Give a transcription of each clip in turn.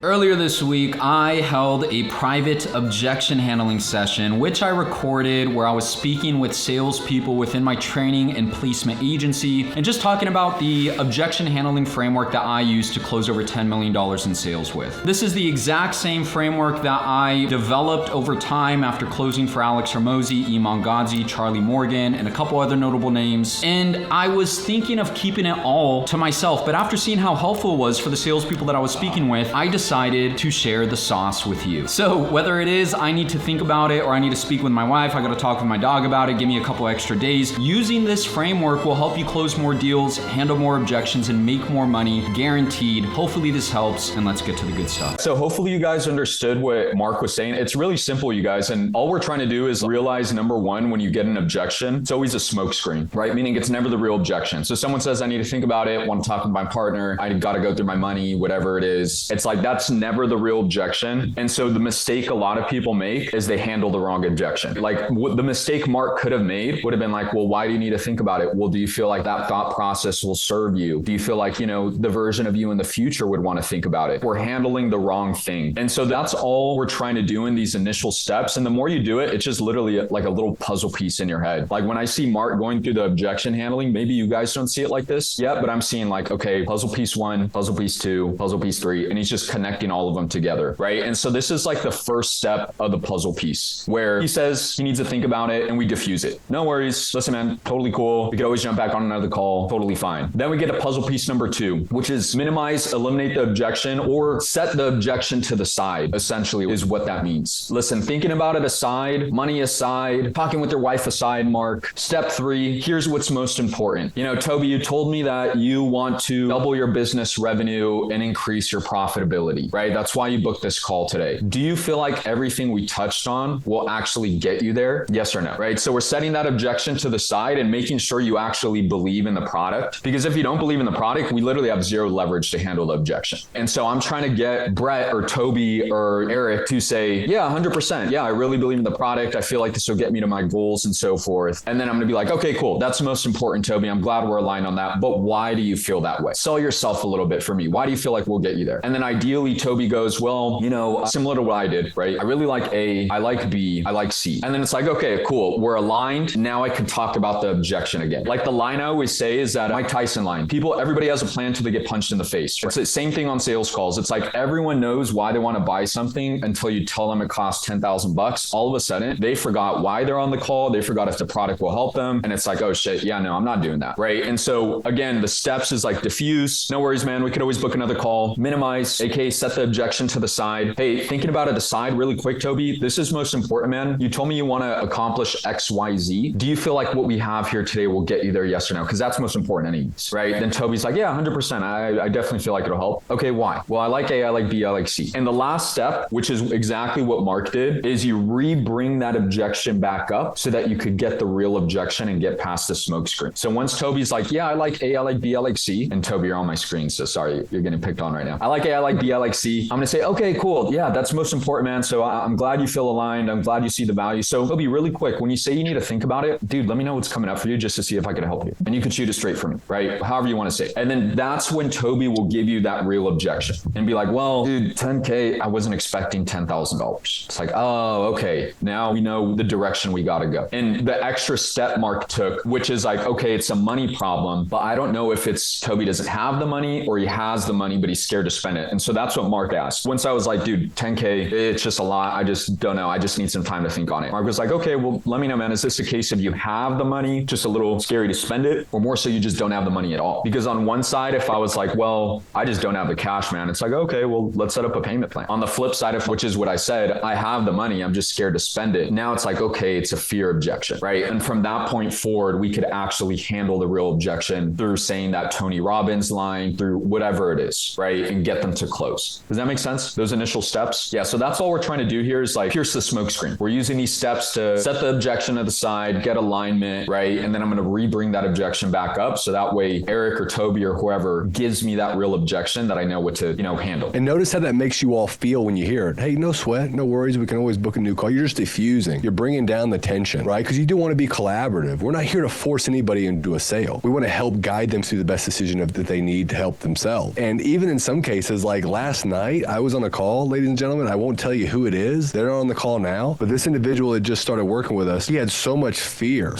Earlier this week, I held a private objection handling session, which I recorded, where I was speaking with salespeople within my training and placement agency and just talking about the objection handling framework that I use to close over $10 million in sales with. This is the exact same framework that I developed over time after closing for Hormozi, Iman Gadzhi, Charlie Morgan, and a couple other notable names. And I was thinking of keeping it all to myself, but after seeing how helpful it was for the salespeople that I was speaking with, I decided to share the sauce with you. So whether it is I need to think about it or I need to speak with my wife, I got to talk with my dog about it, give me a couple extra days, using this framework will help you close more deals, handle more objections, and make more money, guaranteed. Hopefully this helps, and let's get to the good stuff. So hopefully you guys understood what Mark was saying. It's really simple, you guys, and all we're trying to do is realize, number one, when you get an objection, it's always a smoke screen, right? Meaning it's never the real objection. So someone says, I need to think about it, want to talk with my partner, I got to go through my money, whatever it is. It's like, that's never the real objection. And so the mistake a lot of people make is they handle the wrong objection. Like the mistake Mark could have made would have been like, well, why do you need to think about it? Well, do you feel like that thought process will serve you? Do you feel like, the version of you in the future would want to think about it? We're handling the wrong thing. And so that's all we're trying to do in these initial steps. And the more you do it, it's just literally like a little puzzle piece in your head. Like when I see Mark going through the objection handling, maybe you guys don't see it like this yet, but I'm seeing like, okay, puzzle piece 1, puzzle piece 2, puzzle piece 3, and he's just connecting all of them together, right? And so this is like the first step of the puzzle piece where he says he needs to think about it and we diffuse it. No worries. Listen, man, totally cool. We could always jump back on another call. Totally fine. Then we get a puzzle piece number 2, which is minimize, eliminate the objection, or set the objection to the side, essentially is what that means. Listen, thinking about it aside, money aside, talking with your wife aside, Mark. Step 3, here's what's most important. Toby, you told me that you want to double your business revenue and increase your profitability, right? That's why you booked this call today. Do you feel like everything we touched on will actually get you there? Yes or no, right? So we're setting that objection to the side and making sure you actually believe in the product. Because if you don't believe in the product, we literally have zero leverage to handle the objection. And so I'm trying to get Brett or Toby or Eric to say, yeah, 100%. Yeah, I really believe in the product. I feel like this will get me to my goals and so forth. And then I'm going to be like, okay, cool. That's the most important, Toby. I'm glad we're aligned on that. But why do you feel that way? Sell yourself a little bit for me. Why do you feel like we'll get you there? And then ideally, Toby goes, well, similar to what I did, right? I really like A, I like B, I like C. And then it's like, okay, cool. We're aligned. Now I can talk about the objection again. Like the line I always say is that Mike Tyson line. Everybody has a plan till they get punched in the face. It's the same thing on sales calls. It's like everyone knows why they want to buy something until you tell them it costs $10,000. All of a sudden, they forgot why they're on the call. They forgot if the product will help them. And it's like, oh shit, yeah, no, I'm not doing that, right? And so again, the steps is like diffuse. No worries, man. We could always book another call. Minimize, aka set the objection to the side. Hey, thinking about it aside really quick, Toby, this is most important, man. You told me you want to accomplish X, Y, Z. Do you feel like what we have here today will get you there? Yes or no? Because that's most important anyways, right? Then Toby's like, yeah, 100%. I definitely feel like it'll help. Okay, why? Well, I like A, I like B, I like C. And the last step, which is exactly what Mark did, is you re-bring that objection back up so that you could get the real objection and get past the smoke screen. So once Toby's like, yeah, I like A, I like B, I like C, and Toby, you're on my screen, so sorry, you're getting picked on right now. I like A, I like B, I like C. I'm going to say, okay, cool. Yeah, that's most important, man. So I'm glad you feel aligned. I'm glad you see the value. So Toby, really quick, when you say you need to think about it, dude, let me know what's coming up for you just to see if I can help you. And you can shoot it straight for me, right? However you want to say it. And then that's when Toby will give you that real objection and be like, well, dude, 10K, I wasn't expecting $10,000. It's like, oh, okay. Now we know the direction we got to go. And the extra step Mark took, which is like, okay, it's a money problem, but I don't know if it's Toby doesn't have the money or he has the money, but he's scared to spend it. And so that's what Mark asked. Once I was like, dude, 10K, it's just a lot. I just don't know. I just need some time to think on it. Mark was like, okay, well, let me know, man. Is this a case of you have the money, just a little scary to spend it, or more so you just don't have the money at all? Because on one side, if I was like, well, I just don't have the cash, man, it's like, okay, well, let's set up a payment plan. On the flip side of which is what I said, I have the money, I'm just scared to spend it. Now it's like, okay, it's a fear objection, right? And from that point forward, we could actually handle the real objection through saying that Tony Robbins line, through whatever it is, right? And get them to close. Does that make sense? Those initial steps? Yeah, so that's all we're trying to do here is like pierce the smoke screen. We're using these steps to set the objection to the side, get alignment, right? And then I'm going to re-bring that objection back up. So that way Eric or Toby or whoever gives me that real objection that I know what to, handle. And notice how that makes you all feel when you hear it. Hey, no sweat, no worries. We can always book a new call. You're just diffusing. You're bringing down the tension, right? Because you do want to be collaborative. We're not here to force anybody into a sale. We want to help guide them through the best decision that they need to help themselves. And even in some cases, like last last night I was on a call, ladies and gentlemen. I won't tell you who it is. They're not on the call now, but this individual had just started working with us. He had so much fear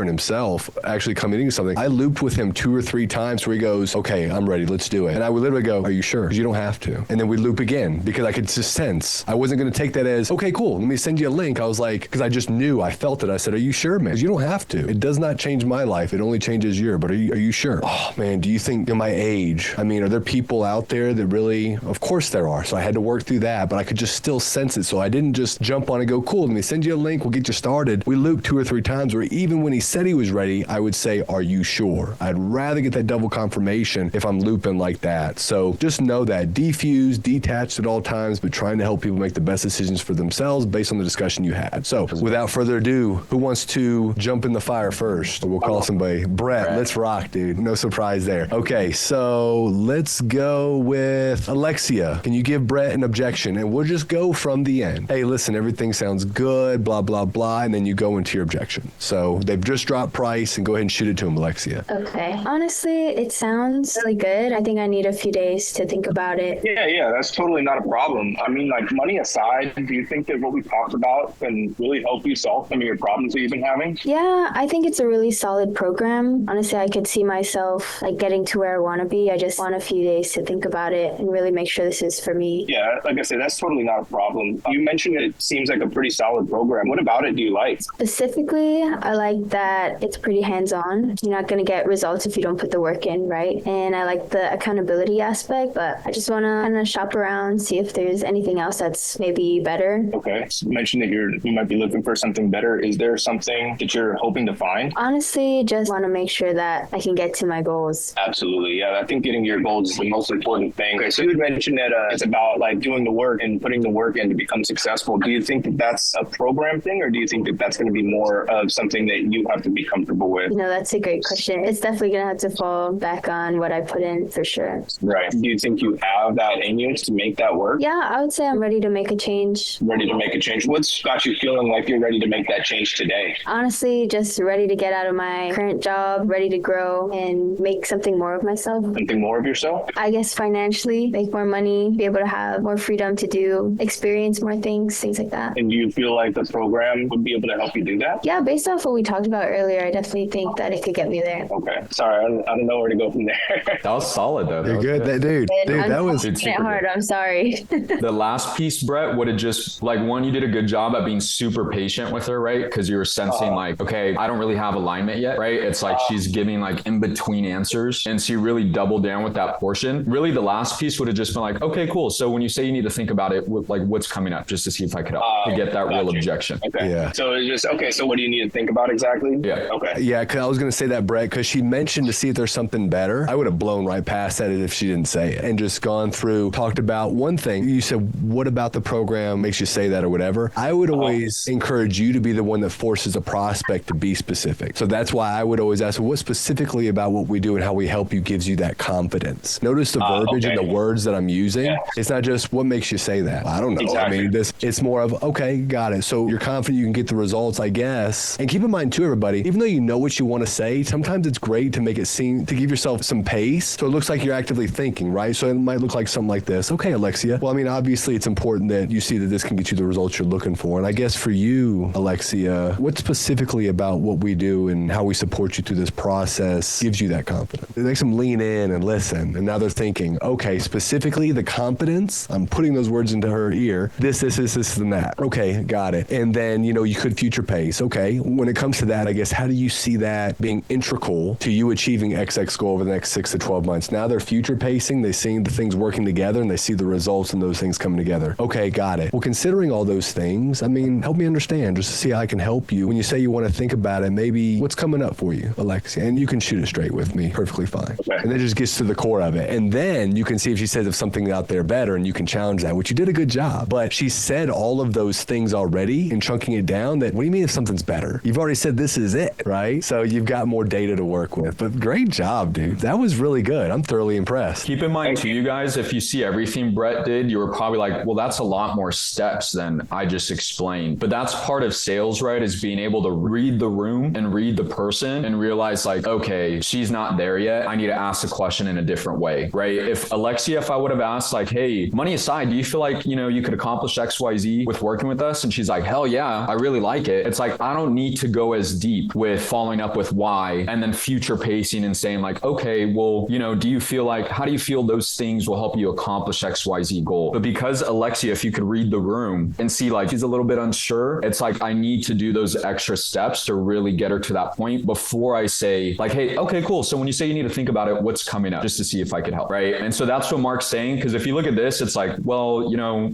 in himself actually coming into something. I looped with him 2 or 3 times where he goes, okay, I'm ready, let's do it. And I would literally go, are you sure? Because you don't have to. And then we loop again because I could just sense. I wasn't going to take that as, okay, cool, let me send you a link. I was like, because I just knew, I felt it. I said, are you sure, man? Because you don't have to. It does not change my life. It only changes yours. But are you sure? Oh, man, do you think in my age, I mean, are there people out there that really, of course there are. So I had to work through that, but I could just still sense it. So I didn't just jump on and go, cool, let me send you a link. We'll get you started. We looped 2 or 3 times where even when he said he was ready, I would say, are you sure? I'd rather get that double confirmation if I'm looping like that. So just know that defuse, detached at all times, but trying to help people make the best decisions for themselves based on the discussion you had. So without further ado, who wants to jump in the fire first? We'll call somebody. Brett, let's rock, dude. No surprise there. Okay, so let's go with Alexia. Can you give Brett an objection? And we'll just go from the end. Hey, listen, everything sounds good, blah, blah, blah, and then you go into your objection. So they've just dropped price, and go ahead and shoot it to him, Alexia. Okay. Honestly, it sounds really good. I think I need a few days to think about it. Yeah, that's totally not a problem. I mean, like, money aside, do you think that what we talked about can really help you solve some of your problems that you've been having? Yeah, I think it's a really solid program. Honestly, I could see myself like getting to where I want to be. I just want a few days to think about it and really make sure this is for me. Yeah, like I said, that's totally not a problem. You mentioned it seems like a pretty solid program. What about it do you like? Specifically, I like that it's pretty hands-on. You're not going to get results if you don't put the work in, right? And I like the accountability aspect, but I just want to kind of shop around, see if there's anything else that's maybe better. Okay. So you mentioned that you might be looking for something better. Is there something that you're hoping to find? Honestly, just want to make sure that I can get to my goals. Absolutely. Yeah, I think getting your goals is the most important thing. Okay, so you had mentioned that it's about like doing the work and putting the work in to become successful. Do you think that that's a program thing, or do you think that that's going to be more of something that you have to be comfortable with? You know, that's a great question. It's definitely going to have to fall back on what I put in for sure. Right. Do you think you have that in you to make that work? Yeah, I would say I'm ready to make a change. Ready to make a change. What's got you feeling like you're ready to make that change today? Honestly, just ready to get out of my current job, ready to grow and make something more of myself. Something more of yourself? I guess financially, make more money, be able to have more freedom to experience more things like that. And do you feel like the program would be able to help you do that? Yeah, based off what we talked about earlier, I definitely think that it could get me there. Okay. Sorry, I don't know where to go from there. That was solid, though. You're good. Dude, that was making it hard. I'm sorry. The last piece, Brett, would have just, like, one, you did a good job at being super patient with her, right? Because you were sensing like, okay, I don't really have alignment yet, right? It's like she's giving like in between answers. And so you really doubled down with that portion. Really, the last piece would have just been like, okay, cool. So when you say you need to think about it, like what's coming up, just to see if I could help to get that real objection. Okay. Yeah. So it's just, okay, so what do you need to think about exactly? Yeah. Okay. Yeah, because I was going to say that, Brett, because she mentioned to see if there's something better. I would have blown right past that if she didn't say it and just gone through, talked about one thing. You said, what about the program makes you say that or whatever? I would always encourage you to be the one that forces a prospect to be specific. So that's why I would always ask, well, what specifically about what we do and how we help you gives you that confidence? Notice the verbiage and the words that I'm using. Yeah. It's not just what makes you say that. I don't know. Exactly. I mean, it's more of, okay, got it. So you're confident you can get the results, I guess. And keep in mind too, everybody, even though you know what you want to say, sometimes it's great to make it seem, to give yourself some pace. So it looks like you're actively thinking, right? So it might look like something like this. Okay, Alexia. Well, I mean, obviously it's important that you see that this can get you the results you're looking for. And I guess for you, Alexia, what specifically about what we do and how we support you through this process gives you that confidence? It makes them lean in and listen. And now they're thinking, okay, specifically the confidence, I'm putting those words into her ear, this, and that. Okay, got it. And then, you could future pace. Okay, when it comes to that, I guess, how do you see that being integral to you achieving XX goal over the next 6 to 12 months? Now they're future pacing, they see the things working together and they see the results and those things coming together. Okay, got it. Well, considering all those things, I mean, help me understand just to see how I can help you. When you say you want to think about it, maybe what's coming up for you, Alexia? And you can shoot it straight with me, perfectly fine. Okay. And that just gets to the core of it. And then you can see if she says if something out there better and you can challenge that, which you did a good job. But she said all of those things already and chunking it down that, what do you mean if something's better? You've already said this is it, right? So you've got more data to work with. But great job, dude. That was really good. I'm thoroughly impressed. Keep in mind too, you guys, if you see everything Brett did, you were probably like, well, that's a lot more steps than I just explained. But that's part of sales, right? Is being able to read the room and read the person and realize like, okay, she's not there yet. I need to ask the question in a different way, right? If Alexia Alexia, if I would have asked like, hey, money aside, do you feel like, you could accomplish XYZ with working with us? And she's like, hell yeah, I really like it. It's like, I don't need to go as deep with following up with why and then future pacing and saying like, okay, well, how do you feel those things will help you accomplish XYZ goal? But because Alexia, if you could read the room and see like she's a little bit unsure, it's like, I need to do those extra steps to really get her to that point before I say like, hey, okay, cool. So when you say you need to think about it, what's coming up, just to see if I could help. Right. And so that's what Mark's saying. Because if you look at this, it's like, well,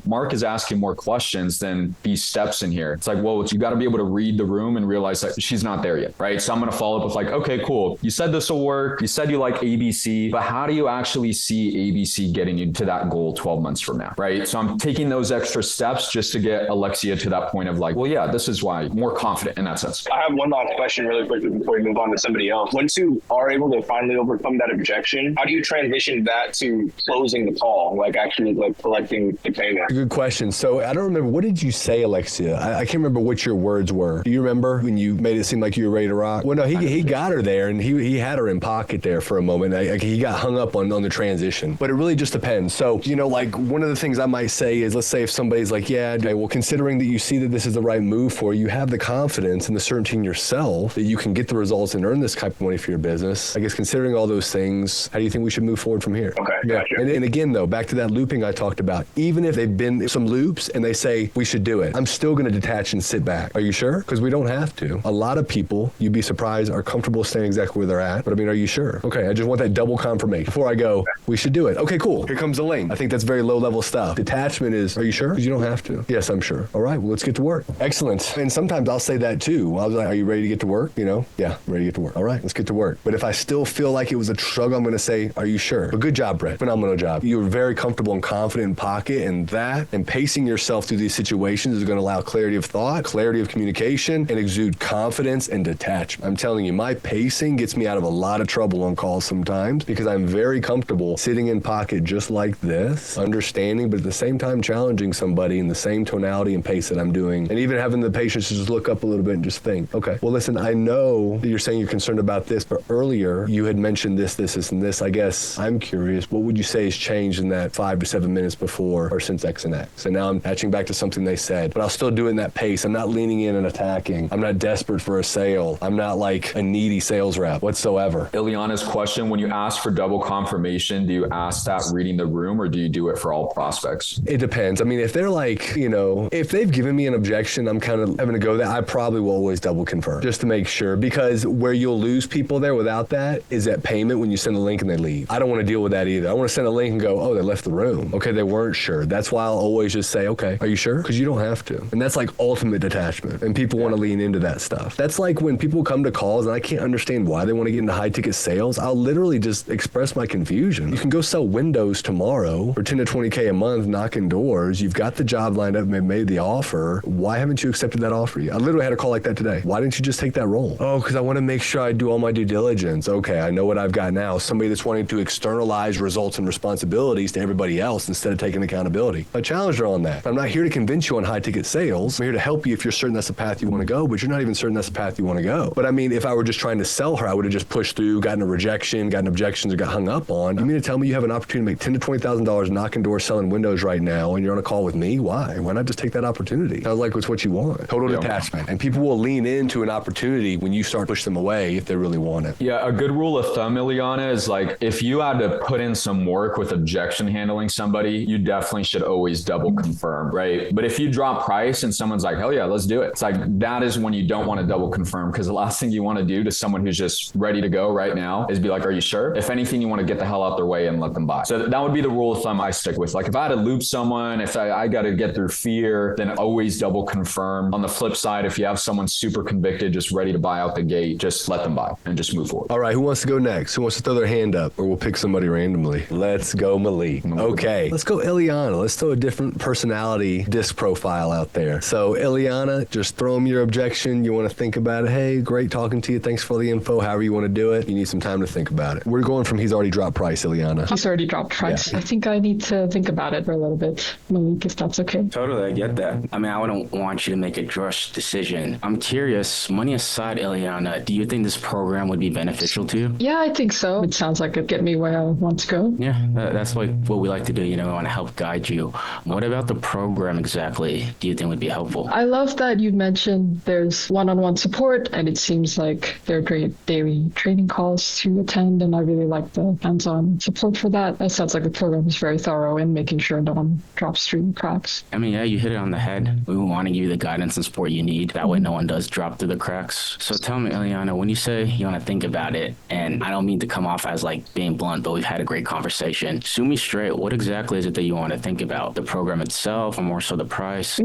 Mark is asking more questions than these steps in here. It's like, well, you got to be able to read the room and realize that she's not there yet. Right. So I'm going to follow up with like, okay, cool. You said this will work. You said you like ABC, but how do you actually see ABC getting you to that goal 12 months from now? Right. So I'm taking those extra steps just to get Alexia to that point of like, well, yeah, this is why, more confident in that sense. I have one last question really quickly before we move on to somebody else. Once you are able to finally overcome that objection, how do you transition that to closing the call, like actually like collecting the payment? Good question. So I don't remember, what did you say, Alexia? I can't remember what your words were. Do you remember when you made it seem like you were ready to rock? Well, no, he got her there, and he had her in pocket there for a moment. He got hung up on the transition, but it really just depends. So, like one of the things I might say is, let's say if somebody's like, yeah, okay, well, considering that you see that this is the right move for you, have the confidence and the certainty in yourself that you can get the results and earn this type of money for your business. I guess considering all those things, how do you think we should move forward from here? Okay. Yeah. Gotcha. And again, though, back to that looping I talked about, even if they've been some loops and they say, we should do it, I'm still going to detach and sit back. Are you sure? Because we don't have to. A lot of people, you'd be surprised, are comfortable staying exactly where they're at. But I mean, are you sure? Okay, I just want that double confirmation before I go, we should do it. Okay, cool. Here comes the link. I think that's very low level stuff. Detachment is, are you sure? Because you don't have to. Yes, I'm sure. All right, well, let's get to work. Excellent. And sometimes I'll say that too. I'll be like, are you ready to get to work? Yeah, I'm ready to get to work. All right, let's get to work. But if I still feel like it was a struggle, I'm going to say, are you sure? But good job, Brett. Phenomenal job. You were very comfortable and confident in pocket, and that and pacing yourself through these situations is going to allow clarity of thought, clarity of communication, and exude confidence and detachment. I'm telling you, my pacing gets me out of a lot of trouble on calls sometimes because I'm very comfortable sitting in pocket just like this, understanding, but at the same time challenging somebody in the same tonality and pace that I'm doing, and even having the patience to just look up a little bit and just think, okay, well, listen, I know that you're saying you're concerned about this, but earlier you had mentioned this, and this. I guess I'm curious, what would you say has changed in that 5 to 7 minutes before or since X and X? And now I'm patching back to something they said, but I'll still do it in that pace. I'm not leaning in and attacking. I'm not desperate for a sale. I'm not like a needy sales rep whatsoever. Ileana's question, when you ask for double confirmation, do you ask that reading the room or do you do it for all prospects? It depends. I mean, if they're like, if they've given me an objection, I'm kind of having to go there. I probably will always double confirm just to make sure, because where you'll lose people there without that is that payment when you send a link and they leave. I don't want to deal with that either. I want to send a link and go, oh, they left the room. Okay, they weren't sure. That's why I'll always just say, okay, are you sure? Because you don't have to. And that's like ultimate detachment. And people want to lean into that stuff. That's like when people come to calls and I can't understand why they want to get into high ticket sales. I'll literally just express my confusion. You can go sell windows tomorrow for 10 to 20K a month, knocking doors. You've got the job lined up and made the offer. Why haven't you accepted that offer yet? I literally had a call like that today. Why didn't you just take that role? Oh, because I want to make sure I do all my due diligence. Okay, I know what I've got now. Somebody that's wanting to externalize results and responsibilities to everybody else instead of taking accountability. I challenged her on that. I'm not here to convince you on high ticket sales. I'm here to help you if you're certain that's the path you want to go, but you're not even certain that's the path you want to go. But I mean, if I were just trying to sell her, I would have just pushed through, gotten a rejection, gotten objections, or got hung up on. You mean to tell me you have an opportunity to make $10,000 to $20,000 knocking doors selling windows right now and you're on a call with me? Why? Why not just take that opportunity? Sounds like it's what you want. Total detachment. And people will lean into an opportunity when you start to push them away if they really want it. Yeah, a good rule of thumb, Ileana, is like if you had to put in some work with objection handling somebody, you definitely should always double confirm, right? But if you drop price and someone's like, hell yeah, let's do it. It's like that is when you don't want to double confirm, because the last thing you want to do to someone who's just ready to go right now is be like, are you sure? If anything, you want to get the hell out their way and let them buy. So that would be the rule of thumb I stick with. Like if I had to loop someone, if I got to get through fear, then always double confirm. On the flip side, if you have someone super convicted, just ready to buy out the gate, just let them buy and just move forward. All right, who wants to go next? Who wants to throw their hand up? Or we'll pick somebody randomly. Let's go Malik. Okay, let's go Ileana. Let's throw a different personality disc profile out there. So Ileana, just throw them your objection. You want to think about it. Hey, great talking to you. Thanks for the info. However you want to do it. You need some time to think about it. We're going from he's already dropped price, Ileana. He's already dropped price. Yeah. I think I need to think about it for a little bit, Malik, if that's okay. Totally, I get that. I mean, I wouldn't want you to make a rushed decision. I'm curious, money aside, Ileana, do you think this program would be beneficial to you? Yeah, I think so. It sounds like it'd get me where I want to go. Yeah, That's like what we like to do. We want to help guide you. What about the program exactly do you think would be helpful? I love that you mentioned there's one-on-one support, and it seems like there are great daily training calls to attend, and I really like the hands-on support for that. That sounds like the program is very thorough in making sure no one drops through the cracks. I mean, yeah, you hit it on the head. We want to give you the guidance and support you need. That way no one does drop through the cracks. So tell me, Ileana, when you say you want to think about it, and I don't mean to come off as like being blunt, but we've had a great conversation. Shoot me straight. What exactly is it that you want to think about? The program itself, or more so the price?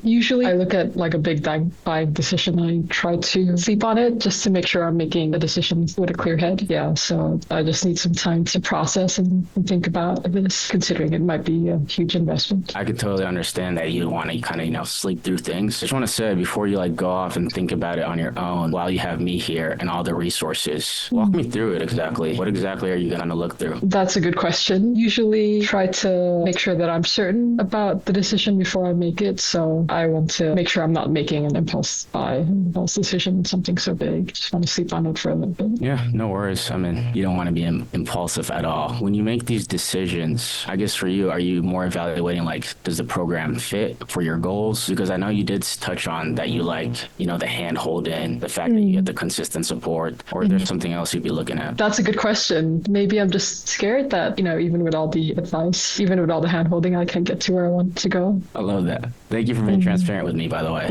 Usually I look at like a big buying decision. I try to sleep on it just to make sure I'm making the decision with a clear head. Yeah, so I just need some time to process and think about this, considering it might be a huge investment. I could totally understand that you want to kind of, sleep through things. I just want to say, before you go off and think about it on your own, while you have me here and all the resources, walk me through it exactly. What exactly are you going to look through? That's a good question. Usually try to make sure that I'm certain about the decision before I make it. So I want to make sure I'm not making an impulse decision, something so big. Just want to sleep on it for a little bit. Yeah, no worries. I mean, you don't want to be impulsive at all. When you make these decisions, I guess for you, are you more evaluating does the program fit for your goals? Because I know you did touch on that you like, the hand holding, the fact that you get the consistent support, or there's something else you'd be looking at? That's a good question. Maybe I'm just scared that, even with all the advice, even with all the hand holding, I can't get to where I want to go. I love that. Thank you for being transparent with me, by the way.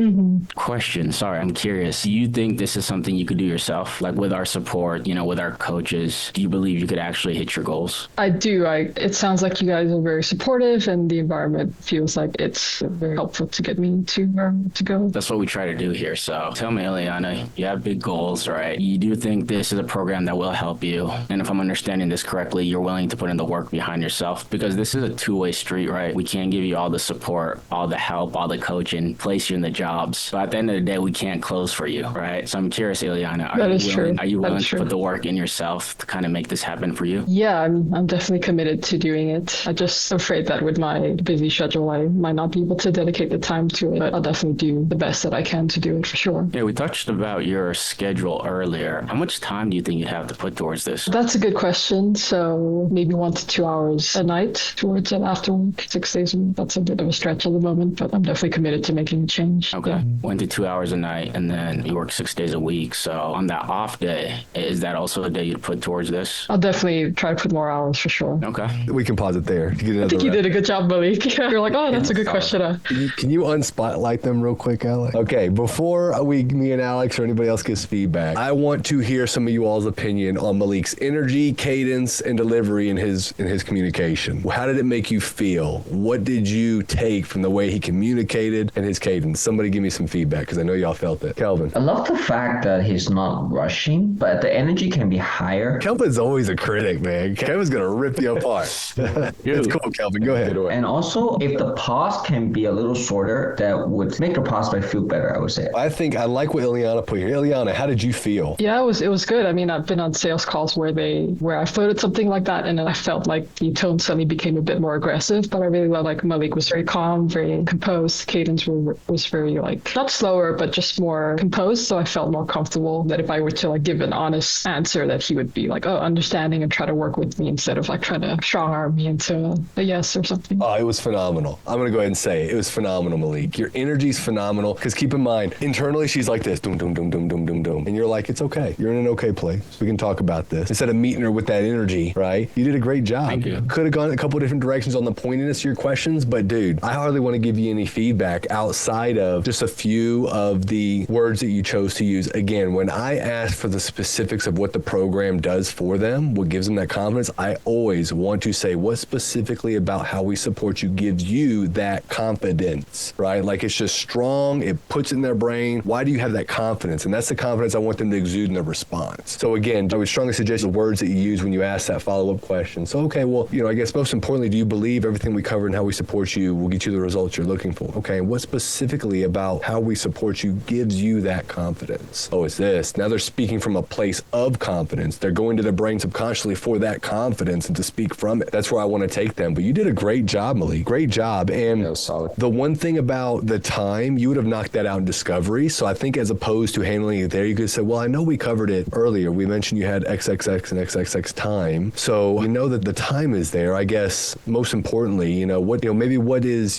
Question. Sorry, I'm curious. Do you think this is something you could do yourself? Like with our support, with our coaches, do you believe you could actually hit your goals? I do. It sounds like you guys are very supportive, and the environment feels like it's very helpful to get me to where I want to go. That's what we try to do here. So tell me, Ileana, you have big goals, right? You do think this is a program that will help you. And if I'm understanding this correctly, you're willing to put in the work behind yourself, because this is a two-way street, right? We can't give you all the support, all the help, all the coaching, place you in the jobs. But at the end of the day, we can't close for you, right? So I'm curious, Ileana, are you willing to put the work in yourself to kind of make this happen for you? Yeah, I'm definitely committed to doing it. I'm just afraid that with my busy schedule, I might not be able to dedicate the time to it, but I'll definitely do the best that I can to do it for sure. Yeah, we touched about your schedule earlier. How much time do you think you'd have to put towards this? That's a good question. So maybe 1 to 2 hours a night towards it after work, 6 days a week. That's a bit of a stretch at the moment, but I'm definitely committed to making a change. Okay. Yeah. 1 to 2 hours a night, and then you work 6 days a week. So on that off day, is that also a day you'd put towards this? I'll definitely try to put more hours for sure. Okay. We can pause it there. I think you did a good job, Malik. You're like, oh, that's a good question. Can you unspotlight them real quick, Alex? Okay, before me and Alex or anybody else gives feedback, I want to hear some of you all's opinion on Malik's energy, cadence, and delivery in his communication. How did it make you feel? What did you take from the way he communicated and his cadence? Somebody give me some feedback, because I know y'all felt it. Kelvin. I love the fact that he's not rushing, but the energy can be higher. Kelvin's always a critic, man. Kelvin's going to rip you apart. It's cool, Kelvin. Go ahead. And also, if the pause can be a little shorter, that would make the prospect feel better, I would say. I think I like what Ileana put here. Ileana, how did you feel? Yeah, it was good. I mean, I've been on sales calls where I floated something like that, and then I felt like the tone suddenly became a bit more aggressive, but I really love Malik was very calm, very composed. Cadence was very not slower, but just more composed. So I felt more comfortable that if I were to give an honest answer, that he would be understanding and try to work with me instead of trying to strong arm me into a yes or something. Oh, it was phenomenal. I'm going to go ahead and say it was phenomenal, Malik. Your energy's phenomenal, because keep in mind, internally she's like this, doom, doom, doom, doom, doom, doom, doom. And you're like, it's okay. You're in an okay place. We can talk about this. Instead of meeting her with that energy, right? You did a great job. Thank you. Could have gone a couple different directions on the pointiness of your questions, but dude, I hardly want to give you any feedback outside of just a few of the words that you chose to use. Again, when I ask for the specifics of what the program does for them, what gives them that confidence, I always want to say what specifically about how we support you gives you that confidence, right? It's just strong. It puts it in their brain. Why do you have that confidence? And that's the confidence I want them to exude in their response. So again, I would strongly suggest the words that you use when you ask that follow-up question. So, okay, well, I guess most importantly, do you believe everything we covered and how we support you will get you the results you're looking for? Okay, and what specifically about how we support you gives you that confidence? Oh, it's this. Now they're speaking from a place of confidence. They're going to their brain subconsciously for that confidence and to speak from it. That's where I want to take them. But you did a great job, Malik. Great job. And That was solid. The one thing about the time, you would have knocked that out in discovery. So I think as opposed to handling it there, you could say, well, I know we covered it earlier. We mentioned you had XXX and XXX time. So know that the time is there. I guess most importantly, you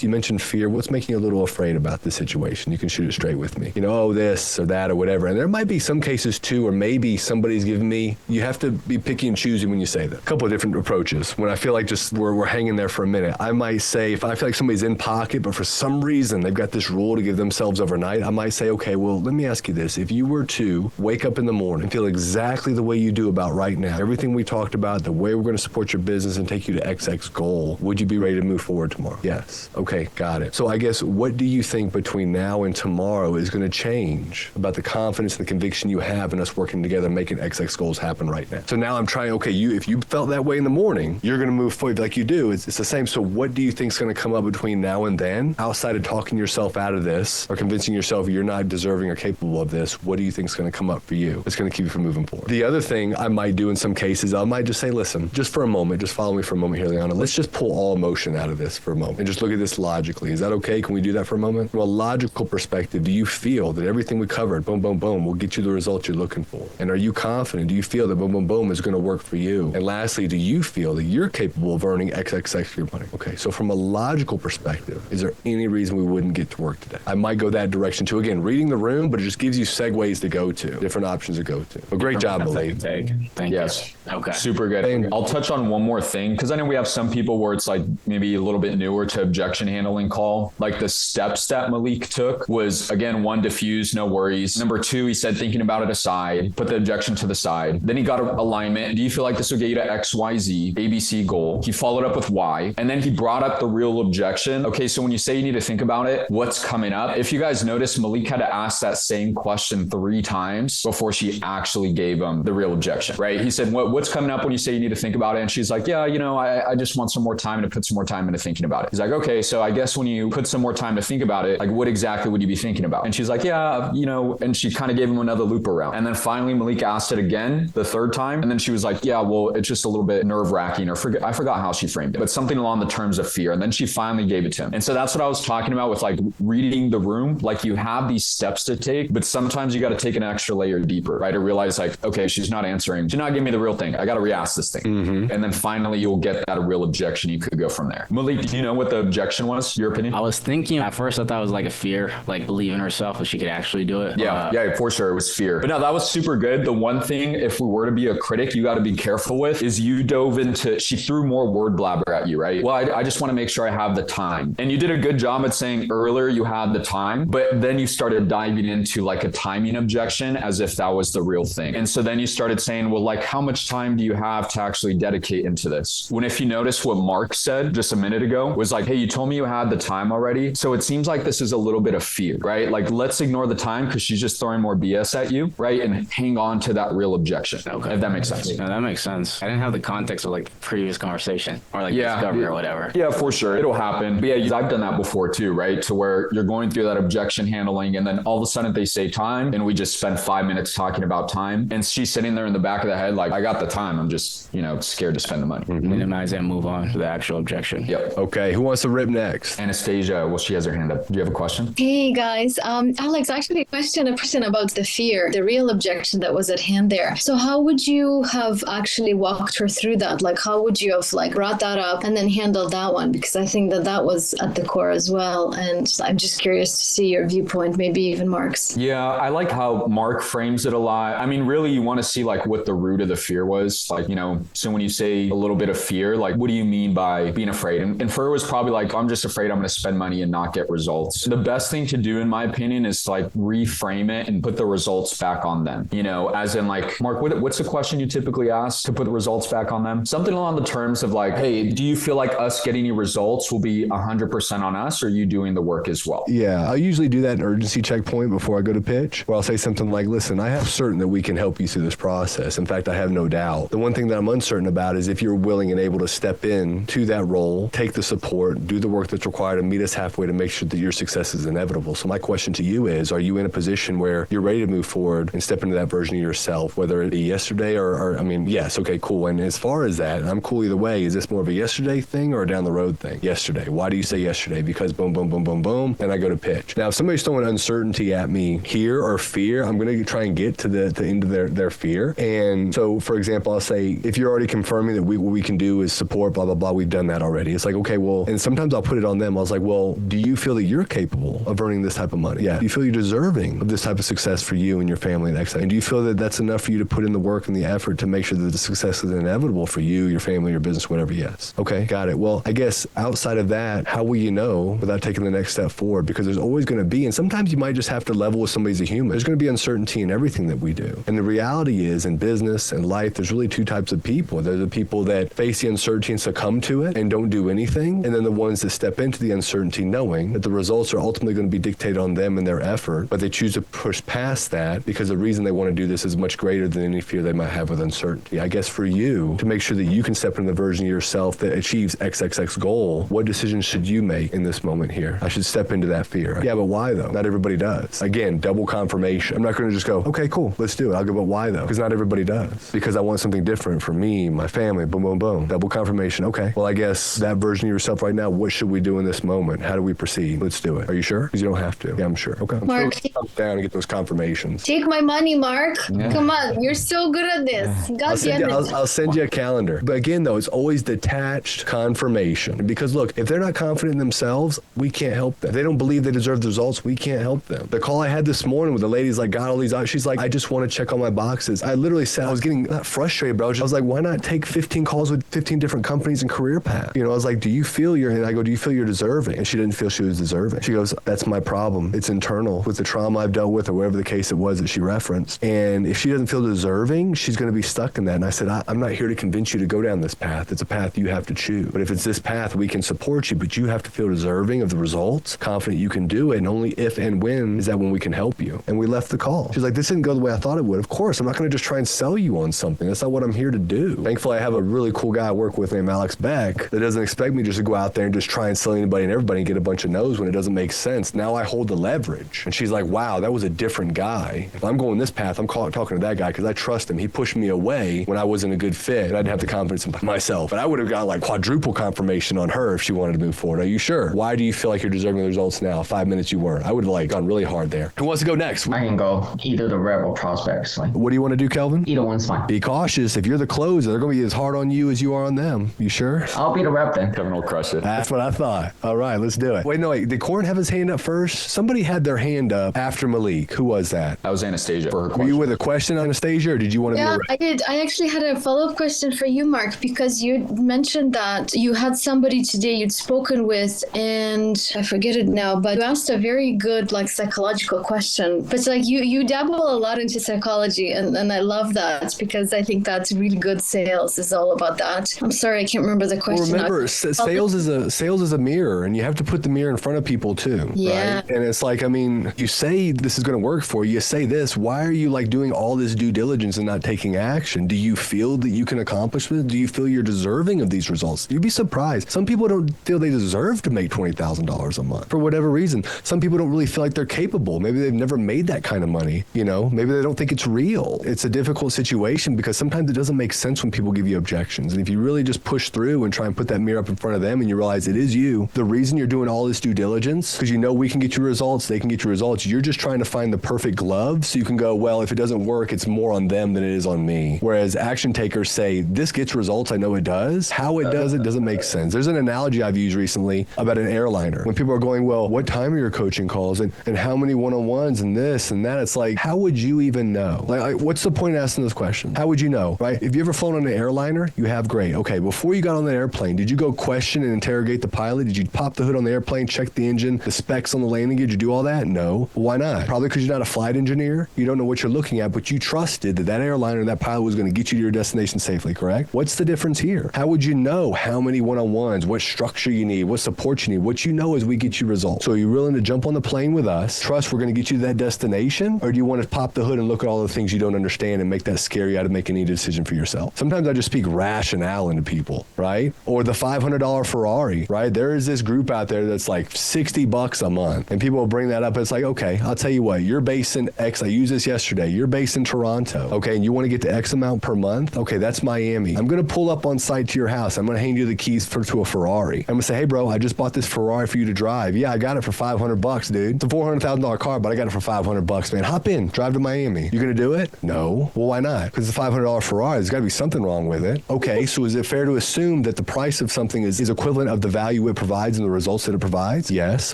mentioned fear. What's making you a little afraid about this situation? You can shoot it straight with me. This or that or whatever. And there might be some cases too, or maybe somebody's giving me, you have to be picky and choosy when you say that. A couple of different approaches. When I feel like just we're hanging there for a minute, I might say, if I feel like somebody's in pocket, but for some reason they've got this rule to give themselves overnight, I might say, okay, well, let me ask you this. If you were to wake up in the morning and feel exactly the way you do about right now, everything we talked about, the way we're going to support your business and take you to XX goal, would you be ready to move forward tomorrow? Yes. Okay, got it. So I guess, what do you think between now and tomorrow is going to change about the confidence and the conviction you have in us working together, making XX goals happen right now? So now I'm trying, okay, if you felt that way in the morning, you're going to move forward like you do. It's the same. So what do you think is going to come up between now and then, outside of talking yourself out of this or convincing yourself you're not deserving or capable of this? What do you think is going to come up for you that's going to keep you from moving forward? The other thing I might do in some cases, I might just say, listen, just for a moment, just follow me for a moment here, Liana. Let's just pull all emotion out of this for a moment and just look at this logically. Is that okay? Can we do that for a moment? From a logical perspective, do you feel that everything we covered, boom, boom, boom, will get you the results you're looking for? And are you confident? Do you feel that boom, boom, boom is going to work for you? And lastly, do you feel that you're capable of earning XXX for your money? Okay, so from a logical perspective, is there any reason we wouldn't get to work today? I might go that direction too. Again, reading the room, but it just gives you segues to go to, different options to go to. But great job, Malik. Thank you. Okay. Super good. I'll touch on one more thing, because I know we have some people where it's like maybe a little bit newer to objection handling call. Like the steps that Malik took was, again, 1, diffuse, no worries. Number 2, he said thinking about it aside, put the objection to the side. Then he got alignment. Do you feel like this will get you to XYZ, ABC goal? He followed up with Y. And then he brought up the real objection. Okay, so when you say you need to think about it, what's coming up? If you guys notice, Malik had to ask that same question 3 times before she actually gave him the real objection, right? He said, what's coming up when you say you need to think about it? And she's like, yeah, I just want some more time to put some more time into thinking about it. He's like, okay, so I guess when you put some more time to think about it, like what exactly would you be thinking about? And she's like, yeah, and she kind of gave him another loop around. And then finally Malik asked it again the 3rd time. And then she was like, yeah, well, it's just a little bit nerve wracking, or I forgot how she framed it, but something along the terms of fear. And then she finally gave it to him. And so that's what I was talking about with like reading the room. Like you have these steps to take, but sometimes you got to take an extra layer deeper, right? To realize like, okay, she's not answering. She's not giving me the real thing. I got to re-ask this thing. Mm-hmm. And then finally you'll get that real objection. You could go from there. Malik, do you know what the objection was? Your opinion? I was thinking at first, I thought it was like a fear, like believe in herself if she could actually do it. Yeah, for sure. It was fear. But no, that was super good. The one thing, if we were to be a critic, you got to be careful with is you dove into, she threw more word blabber at you, right? Well, I just want to make sure I have the time. And you did a good job at saying earlier you had the time, but then you started diving into like a timing objection as if that was the real thing. And so then you started saying, well, like how much time do you have to actually dedicate into this? When if you notice what Mark said just a minute ago was like, hey, you told me you had the time already. So it seems like this is a little bit of fear, right? Like let's ignore the time because she's just throwing more BS at you, right? And hang on to that real objection. Okay. If that makes sense. No, that makes sense. I didn't have the context of like the previous conversation or like discovery or whatever. Yeah, for sure. It'll happen. But yeah, I've done that before too, right? To where you're going through that objection handling and then all of a sudden they say time and we just spend 5 minutes talking about time. And she's sitting there in the back of the head like, I got the time. I'm just, scared to spend the money. Mm-hmm. Minimize and move on to the actual objection. Yep. Okay. Who wants to rip next? Anastasia. Well, she has her hand up. Do you have a question? Hey guys. Alex, actually a question about the fear, the real objection that was at hand there. So how would you have actually walked her through that? Like how would you have like brought that up and then handled that one? Because I think that was at the core as well. And I'm just curious to see your viewpoint, maybe even Mark's. Yeah, I like how Mark frames it a lot. I mean, really, you want to see like what the root of the fear was. Like, so when you say a little bit of fear, like what do you mean by being afraid? And for her was probably like, I'm just afraid I'm going to spend money and not get results. The best thing to do, in my opinion, is to like reframe it and put the results back on them. As in like, Mark, what's the question you typically ask to put the results back on them? Something along the terms of like, hey, do you feel like us getting you results will be 100% on us, or are you doing the work as well? Yeah, I usually do that in urgency checkpoint before I go to pitch, where I'll say something like, listen, I have certain that we can help you through this process. In fact, I have no doubt. The one thing that I'm uncertain about is if you're willing and able to step in to that role, take the support, do the work that's required, and meet us halfway to make sure that your success is inevitable. So my question to you is, are you in a position where you're ready to move forward and step into that version of yourself, whether it be yesterday or yes, okay, cool. And as far as that, I'm cool either way. Is this more of a yesterday thing or a down the road thing? Yesterday. Why do you say yesterday? Because boom, boom, boom, boom, boom, and I go to pitch. Now, if somebody's throwing uncertainty at me here or fear, I'm going to try and get to the end of their fear. And so, for example, I'll say, if you're already confirming that what we can do is support, blah, blah, blah. We've done that already. It's like, okay, well, and sometimes I'll put it on them. I was like, well, do you feel that you're capable of earning this type of money? Yeah. Do you feel you're deserving of this type of success for you and your family and and do you feel that that's enough for you to put in the work and the effort to make sure that the success is inevitable for you, your family, your business, whatever? Yes. Okay, got it. Well, I guess outside of that, how will you know without taking the next step forward? Because there's always going to be, and sometimes you might just have to level with somebody as a human. There's going to be uncertainty in everything that we do. And the reality is, in business and life, there's really two types of people. There's the people that face the uncertainty and succumb to it and don't do anything. And then the ones that step into the uncertainty knowing that the results are ultimately going to be dictated on them and their effort, but they choose to push past that because the reason they want to do this is much greater than any fear they might have with uncertainty. I guess for you, to make sure that you can step into the version of yourself that achieves XXX goal, what decisions should you make in this moment here? I should step into that fear. Yeah, but why though? Not everybody does. Again, double confirmation. I'm not going to just go, okay, cool, let's do it. I'll go, but why though? Because not everybody does. Because I want something different for me, my family, boom, boom, boom. Double confirmation. Okay, well, I guess that version of yourself right now, what should we do in this moment? How do we proceed? Let's do it. Are you sure? Because you don't have to. Yeah, I'm sure. Okay. Mark, I'm down and get those confirmations. take my money, Mark. Yeah. Come on, you're so good at this. I'll send you a calendar. But again, though, it's always detached confirmation. Because look, if they're not confident in themselves, we can't help them. If they don't believe they deserve the results, we can't help them. The call I had this morning with the lady's like, got all these out. She's like, I just want to check all my boxes. I literally said, I was getting not frustrated, but I was like, why not take 15 calls with 15 different companies and career paths? You know, I was like, do you feel and I go, do you feel you're deserving? And she didn't feel she was deserving. She goes, that's my problem. It's internal with the trauma I've dealt with or whatever the case it was that she referenced. And if she doesn't feel deserving, she's going to be stuck in that. And I said, I'm not here to convince you to go down this path. It's a path you have to choose. But if it's this path, we can support you, but you have to feel deserving of the results, confident you can do it. And only if and when is that when we can help you. And we left the call. She's like, this didn't go the way I thought it would. Of course, I'm not going to just try and sell you on something. That's not what I'm here to do. Thankfully, I have a really cool guy I work with named Alex Beck that doesn't expect me just to go out there and just try and sell anybody and everybody and get a bunch of no's when it doesn't make sense. Now I hold the leverage. And she's like, wow, that was a different guy. If I'm going this path, I'm talking to that guy because I trust him. He pushed me away when I wasn't a good fit and I didn't have the confidence in myself. But I would have got like quadruple confirmation on her if she wanted to move forward. Are you sure? Why do you feel like you're deserving the results now? 5 minutes you weren't. I would have like gone really hard there. Who wants to go next? I can go either the rep or prospects. Like, what do you want to do, Kelvin? either one's fine. Be cautious. If you're the closer, they're going to be as hard on you as you are on them. You sure? I'll be the rep then. Kevin will crush it. That's what I thought. All right, let's do it. Wait, no, wait. Did Corin have his hand up first? Somebody had their hand up after Malik. Who was that? That was Anastasia for her Were question. you with a question, Anastasia, or did you want to be a rep? I did. I actually had a follow-up question for you, Mark, because you mentioned that you had somebody today you'd spoken with, and I forget it now, but you asked a very good, like, psychological question. But like you dabble a lot into psychology, and I love that because I think that's really good sales is all about that. I'm sorry, I can't remember the question. Well, remember, sales is a mirror, and you have to put the mirror in front of people too. Yeah. Right? And it's like, I mean, you say this is going to work for you. You say this. Why are you like doing all this due diligence and not taking action? Do you feel that you can accomplish this? Do you feel you're deserving of these results? You'd be surprised. Some people don't feel they deserve to make $20,000 a month for whatever reason. Some people don't really feel like they're capable. Maybe they've never made that kind of money. You know, maybe they don't think it's real. It's a difficult situation because sometimes it doesn't make sense when people give you objections. And if you really just push through and try and put that mirror up in front of them and you realize it is you, the reason you're doing all this due diligence, because you know we can get you results, they can get you results. You're just trying to find the perfect glove so you can go, well, if it doesn't work, it's more on them than it is on me. Whereas action takers say, this gets results, I know it does. How it does, it doesn't make sense. There's an analogy I've used recently about an airliner. When people are going, well, what time are your coaching calls and how many one-on-ones and this and that? It's like, how would you even know? Like, what's the point of asking this question? How would you know, right? If you ever flown on an airliner, you have, great. Okay, before you got on the airplane, did you go question and interrogate the pilot? Did you pop the hood on the airplane, check the engine, the specs on the landing gear? Did you do all that? No. Why not? Probably because you're not a flight engineer. You don't know what you're looking at, but you trusted that airliner, that pilot was going to get you to your destination safely, correct? What's the difference here? How would you know how many one-on-ones, what structure you need, what support you need? What you know is we get you results. So are you willing to jump on the plane with us, trust we're going to get you to that destination, or do you want to pop the hood and look at all the things you don't understand and make that scare you out of making any decision for yourself? Sometimes I just speak rationale into people, right? Or the $500 Ferrari, right? There is this group out there that's like $60 a month, and people will bring that up. It's like, okay, I'll tell you what, you're based in X. I used this yesterday. You're based in Toronto, okay, and you want to get to X amount per month? Okay, that's Miami. I'm going to pull up on site to your house. I'm going to hand you the keys to a Ferrari. I'm going to say, hey, bro, I just bought this Ferrari for you to drive. Yeah, I got it for $500, dude. It's a $400,000 car, but I got it for $500, man. Hop in, drive to Miami. You going to do it? No. Well, why not? Because it's a $500 Ferrari. There's got to be something wrong wrong with it. Okay, so is it fair to assume that the price of something is equivalent of the value it provides and the results that it provides? Yes.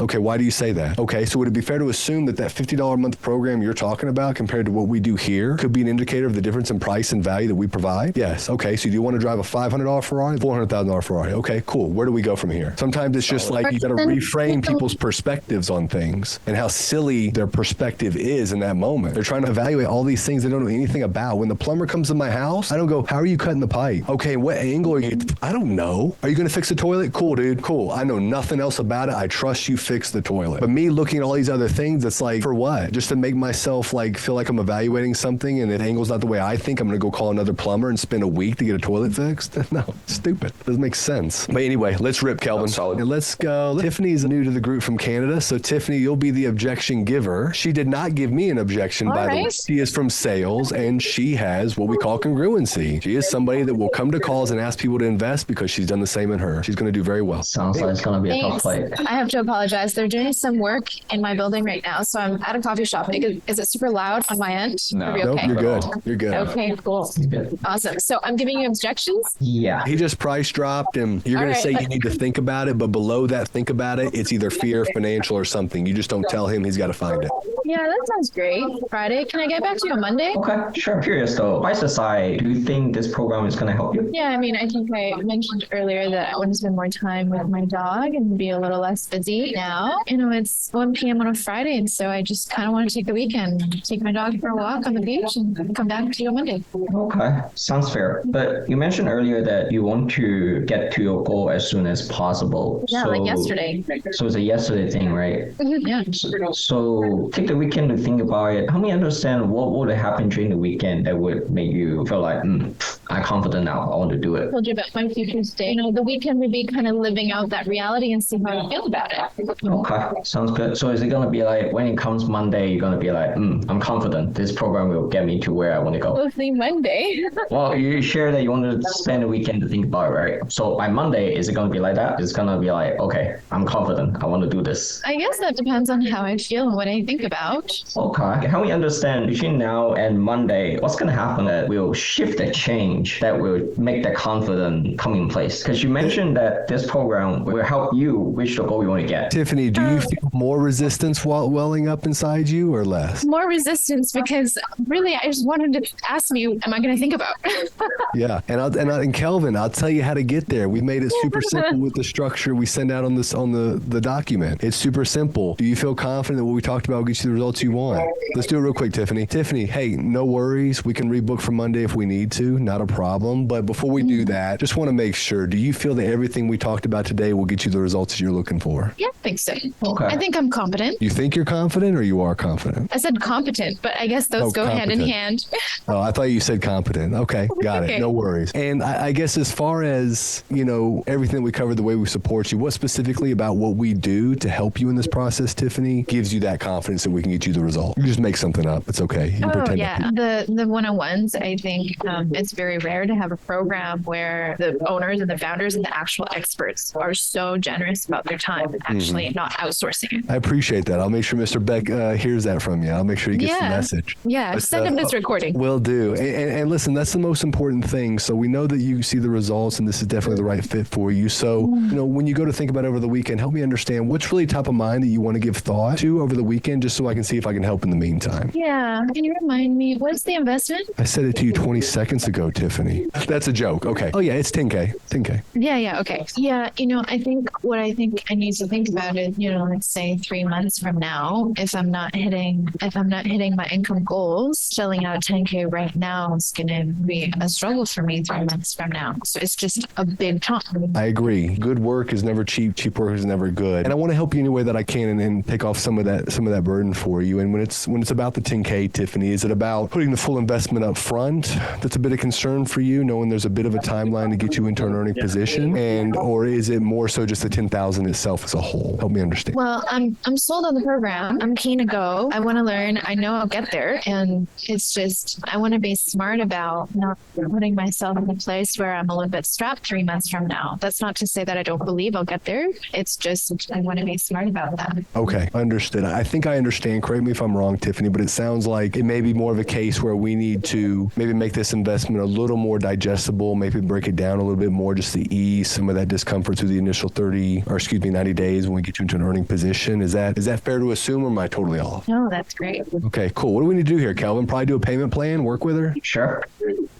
Okay, why do you say that? Okay, so would it be fair to assume that $50 a month program you're talking about compared to what we do here could be an indicator of the difference in price and value that we provide? Yes. Okay, so do you want to drive a $500 Ferrari, $400,000 Ferrari? Okay, cool. Where do we go from here? Sometimes it's just like you got to reframe people's perspectives on things and how silly their perspective is in that moment. They're trying to evaluate all these things they don't know anything about. When the plumber comes to my house, I don't go, how are you cutting the pipe? Okay, what angle are you? I don't know. Are you going to fix the toilet? Cool, dude. Cool. I know nothing else about it. I trust you fix the toilet. But me looking at all these other things, it's like, for what? Just to make myself like feel like I'm evaluating something and the angle's not the way I think. I'm going to go call another plumber and spend a week to get a toilet fixed? No, stupid. Doesn't make sense. But anyway, let's rip, Kelvin. Solid. And let's go. Tiffany's new to the group from Canada. So Tiffany, you'll be the objection giver. She did not give me an objection, by the way. She is from sales and she has what we call congruency. She is somebody that will come to calls and ask people to invest because she's done the same in her. She's going to do very well. Sounds like it's going to be a tough fight. I have to apologize. They're doing some work in my building right now, so I'm at a coffee shop. Is it super loud on my end? No. Nope, okay? you're good. You're good. Okay, cool. Awesome. So I'm giving you objections? Yeah. He just price dropped and you're going to say you need to think about it, but below that think about it, it's either fear, financial, or something. You just don't tell him. He's got to find it. Yeah, that sounds great. Friday. Can I get back to you on Monday? Okay, sure. Curious though, price aside, do you think this program is going to help you? Yeah, I mean, I think I mentioned earlier that I want to spend more time with my dog and be a little less busy now. You know, it's 1 p.m. on a Friday, and so I just kind of want to take the weekend, take my dog for a walk on the beach and come back to you on Monday. Okay, sounds fair. But you mentioned earlier that you want to get to your goal as soon as possible. Yeah, like yesterday. So it's a yesterday thing, right? Yeah. So take the weekend to think about it. Help me understand what would happen during the weekend that would make you feel like, I'm confident now. I want to do it. I told you about my future state. You know, the weekend would be kind of living out that reality and see how I feel about it. Okay, sounds good. So is it going to be like when it comes Monday, you're going to be like, I'm confident this program will get me to where I want to go? Hopefully Monday. Well, you share that you want to spend the weekend to think about it, right? So by Monday, is it going to be like that? It's going to be like, okay, I'm confident. I want to do this. I guess that depends on how I feel and what I think about. Okay. Help me understand between now and Monday, what's going to happen that will shift the change that will make that confidence come in place? Because you mentioned that this program will help you reach the goal you want to get. Tiffany, do you feel more resistance welling up inside you or less? More resistance because really I just wanted to ask you, am I going to think about? Yeah. And Kelvin, I'll tell you how to get there. We made it super simple with the structure we send out on the document. It's super simple. Do you feel confident that what we talked about will get you the results you want? Let's do it real quick, Tiffany. Tiffany, hey, no worries. We can rebook for Monday if we need to. Not a problem. But before we do that, just want to make sure, do you feel that everything we talked about today will get you the results that you're looking for? Yeah, I think so. Okay. I think I'm competent. You think you're confident or you are confident? I said competent, but I guess those go hand in hand. Oh, I thought you said competent. Okay, got it. No worries. And I guess as far as, everything we covered, the way we support you, what specifically about what we do to help you in this process, Tiffany, gives you that confidence that we can get you the result? You just make something up. It's okay. You pretend yeah. The one-on-ones, I think it's very rare to have a program where the owners and the founders and the actual experts are so generous about their time and actually not outsourcing it. I appreciate that. I'll make sure Mr. Beck hears that from you. I'll make sure he gets the message. Yeah, send him this recording. Will do. And listen, that's the most important thing. So we know that you see the results and this is definitely the right fit for you. So, when you go to think about it over the weekend, help me understand what's really top of mind that you want to give thought to over the weekend, just so I can see if I can help in the meantime. Yeah. Can you remind me, what's the investment? I said it to you 20 seconds ago, Tiffany. That's a joke. Okay. Oh, yeah, it's 10K. 10K. Yeah. Okay. Yeah. I think what I need to think about is, let's say 3 months from now, if I'm not hitting my income goals, shelling out 10K right now is going to be a struggle for me 3 months from now. So it's just a big chunk. I agree. Good work is never cheap. Cheap work is never good. And I want to help you any way that I can and take off some of that burden for you. And when it's about the 10K, Tiffany, is it about putting the full investment up front? That's a bit of concern for you, knowing there's a bit of a timeline to get you into an earning position, or is it more so just the 10,000 itself as a whole? Help me understand. Well, I'm sold on the program. I'm keen to go. I want to learn. I know I'll get there, and it's just I want to be smart about not putting myself in a place where I'm a little bit strapped 3 months from now. That's not to say that I don't believe I'll get there. It's just I want to be smart about that. Okay, understood. I think I understand. Correct me if I'm wrong, Tiffany, but it sounds like it may be more of a case where we need to maybe make this investment a little more digestible, maybe break it down a little bit more just to ease some of that discomfort through the initial 90 days when we get you into an earning position. Is that fair to assume, or am I totally off? No, that's great. Okay, cool. What do we need to do here, Calvin? Probably do a payment plan, work with her? Sure.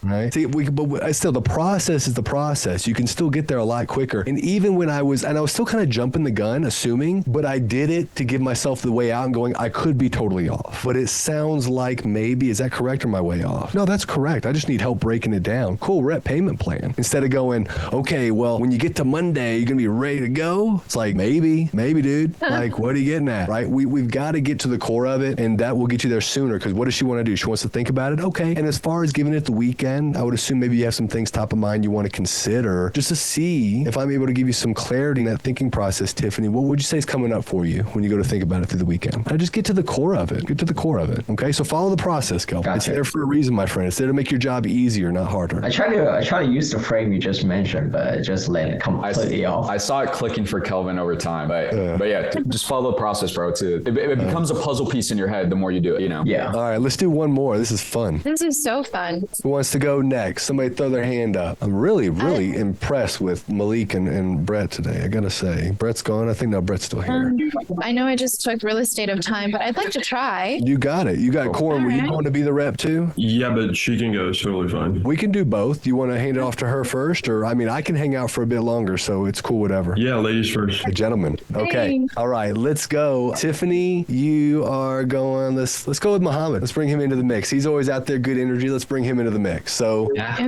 Right. See, but still, the process is the process. You can still get there a lot quicker. And even when I was still kind of jumping the gun, assuming, but I did it to give myself the way out and going, I could be totally off. But it sounds like maybe, is that correct or am I way off? No, that's correct. I just need help breaking it down. Cool, we're at payment plan. Instead of going, okay, well, when you get to Monday, you're going to be ready to go. It's like, maybe, dude. Like, what are you getting at? Right? We've got to get to the core of it, and that will get you there sooner, because what does she want to do? She wants to think about it? Okay. And as far as giving it the weekend, I would assume maybe you have some things top of mind you want to consider just to see if I'm able to give you some clarity in that thinking process, Tiffany. What would you say is coming up for you when you go to think about it through the weekend? I just get to the core of it. Get to the core of it. Okay. So follow the process, Kelvin. Gotcha. It's there for a reason, my friend. It's there to make your job easier, not harder. I try to use the frame you just mentioned, but it just let it completely off. I saw it clicking for Kelvin over time, but yeah, just follow the process, bro. It becomes a puzzle piece in your head the more you do it, Yeah. All right, let's do one more. This is fun. This is so fun. Who wants to go next? Somebody throw their hand up. I'm really impressed with Malik and Brett today, I gotta say. Brett's gone. I think no, Brett's still here. I know I just took real estate of time, but I'd like to try. You got it. You got Corin. Were you going to be the rep too? Yeah, but she can go. It's totally fine. We can do both. Do you want to hand it off to her first? Or, I can hang out for a bit longer, so it's cool, whatever. Yeah, ladies first. A gentleman. Okay. Hey. All right, let's go. Tiffany, you are going. Let's go with Muhammad. Let's bring him into the mix. He's always out there, good energy. Let's bring him into the mix. So, Okay.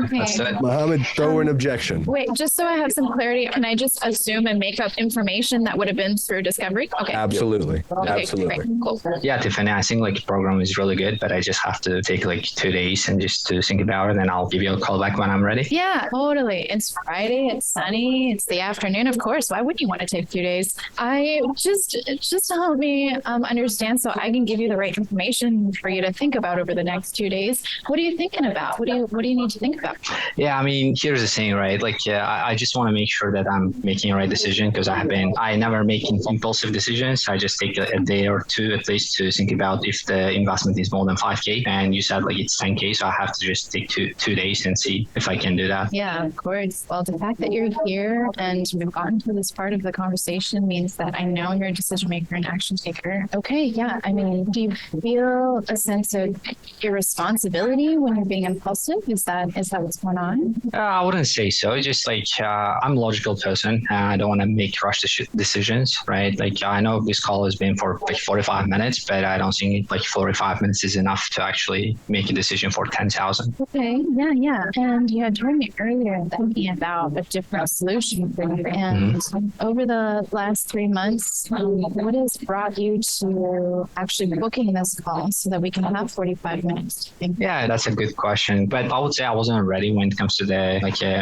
Muhammad, throw an objection. Wait, just so I have some clarity, can I just assume and make up information that would have been through Discovery? Okay. Absolutely. Okay, Absolutely. great. Cool. Yeah, Tiffany, I think the program is really good, but I just have to take 2 days and just to think about it, and I'll give you a call back when I'm ready. Yeah, totally. It's Friday. It's sunny. It's the afternoon. Of course. Why wouldn't you want to take 2 days? I just to help me understand, so I can give you the right information for you to think about over the next 2 days. What are you thinking about? What do you need to think about? Yeah, here's the thing, right? I just want to make sure that I'm making the right decision, because I never make impulsive decisions. I just take a day or two at least to think about if the investment is more than 5K. And you said it's 10K, so I have to just take two days and see if I can do that. Yeah, of course. Well, the fact that you're here and we've gotten to this part of the conversation means that I know you're a decision maker and action taker. Okay, yeah. Do you feel a sense of irresponsibility when you're being impulsive? Is that what's going on? I wouldn't say so. It's just I'm a logical person. I don't want to make rush decisions, right? I know this call has been for 45 minutes, but I don't think 45 minutes is enough to actually make a decision for 10,000. Okay, yeah. And you had told me earlier thinking about a different solution for you. And over the last 3 months, what has brought you to actually booking this call so that we can have 45 minutes to think? Yeah, that's a good question. But I would say I wasn't ready when it comes to the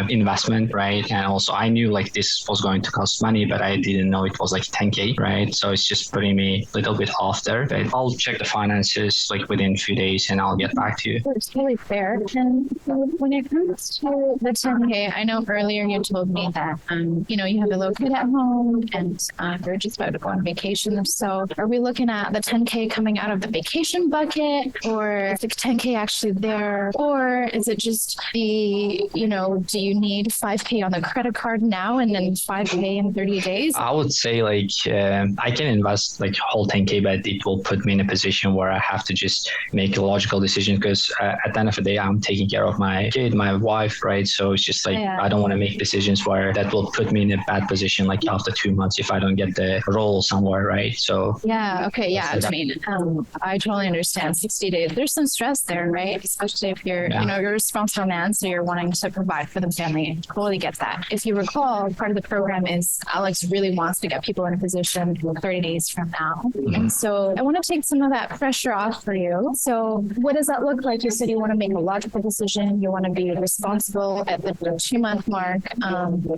investment, right? And also I knew this was going to cost money, but I didn't know it was 10K, right? So it's just putting me a little bit off there. But I'll check the finances within a few days and I'll get back to you. It's really fair. And when it comes to the 10K, I know earlier you told me that you have a little kid at home and you're just about to go on vacation. So are we looking at the 10K coming out of the vacation bucket, or is the 10K actually there, or is it just do you need 5K on the credit card now and then 5K in 30 days? I would say I can invest whole 10K, but it will put me in a position where I have to just make a logical decision, because at the end of the day, I'm taking care of my kid, my wife, right? So it's just I don't want to make decisions where that will put me in a bad position after 2 months if I don't get the role somewhere, right? So I totally understand. 60 days, there's some stress there, right? Especially if you're you're a responsible man, so you're wanting to provide for the family. Totally get that. If you recall, part of the program is Alex really wants to get people in a position 30 days from now. And so I want to take some of that pressure off for you. So what does that look like? You said you want to make a logical decision. You want to be responsible at the 2-month mark.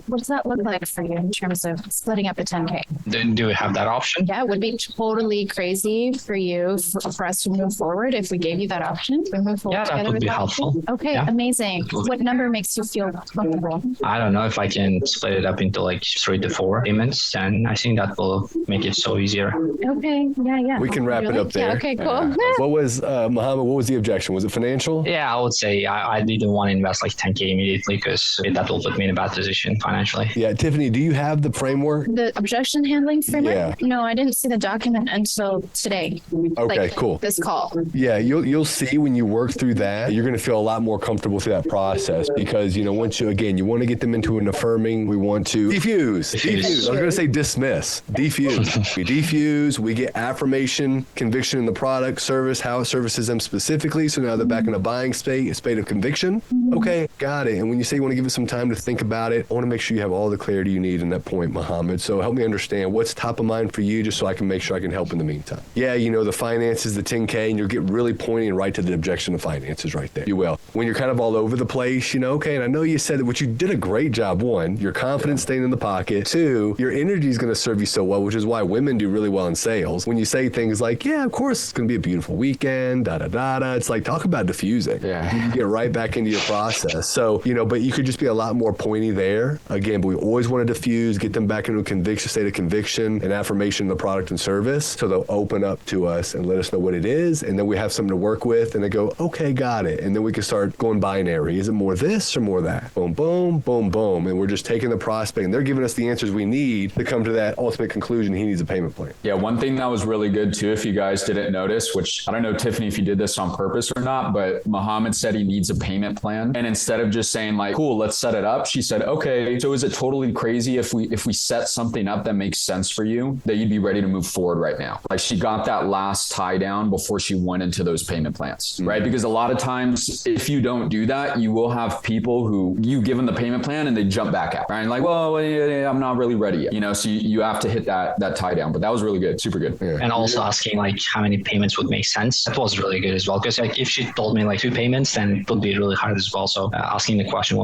What does that look like for you in terms of splitting up the 10K? Do we have that option? Yeah, it would be totally crazy for you, for us to move forward if we gave you that option. We move forward that would be helpful. Okay, Yeah. amazing. What number makes you feel comfortable? I don't know if I can split it up into like 3 to 4 payments, and I think that will make it so easier. Okay, yeah. We can wrap it up there. Yeah, okay, cool. What was, Muhammad, what was the objection? Was it financial? Yeah, I would say I didn't want to invest like 10K immediately because that will put me in a bad position financially. Yeah, Tiffany, do you have the framework? The objection handling framework? Yeah. No, I didn't see the document until today. Okay, cool. This call. Yeah, you'll see when you work through that, you're going to feel a lot more comfortable through that process because, once you want to get them into an affirming, we want to diffuse. I was going to say dismiss. Diffuse. We diffuse, we get affirmation, conviction in the product, service, how it services them specifically. So now they're back in a buying state, a state of conviction. Okay, got it. And when you say you want to give it some time to think about it, I want to make sure you have all the clarity you need in that point, Muhammad. So help me understand what's top of mind for you just so I can make sure I can help in the meantime. Yeah, the finances, the 10K, and you'll get really pointing right to the objection of finances right there. You will. When you're kind of all over the place, okay, and I know you said that, which you did a great job. 1, your confidence staying in the pocket. 2, your energy is going to serve you so well, which is why women do really well in sales. When you say things like, yeah, of course, it's going to be a beautiful weekend, da-da-da-da, it's like, talk about diffusing. Yeah. You get right back into your process. So, but you could just be a lot more pointy there. Again, but we always want to diffuse, get them back into a state of conviction and affirmation in the product and service. So they'll open up to us and let us know what it is. And then we have something to work with and they go, okay, got it. And then we can start going binary. Is it more this or more that? Boom, boom, boom, boom. And we're just taking the prospect and they're giving us the answers we need to come to that ultimate conclusion. He needs a payment plan. Yeah, one thing that was really good too, if you guys didn't notice, which I don't know, Tiffany, if you did this on purpose or not, but Muhammad said he needs a payment plan. And instead of just saying like, cool, let's set it up, she said, okay, so is it totally crazy if we set something up that makes sense for you, that you'd be ready to move forward right now? Like she got that last tie down before she went into those payment plans, right? Because a lot of times if you don't do that, you will have people who you give them the payment plan and they jump back out, right? And like, well, I'm not really ready yet, so you have to hit that tie down. But that was really good, super good. Yeah. And also asking like how many payments would make sense. That was really good as well. Because like if she told me like 2 payments, then it would be really hard as well. So asking the question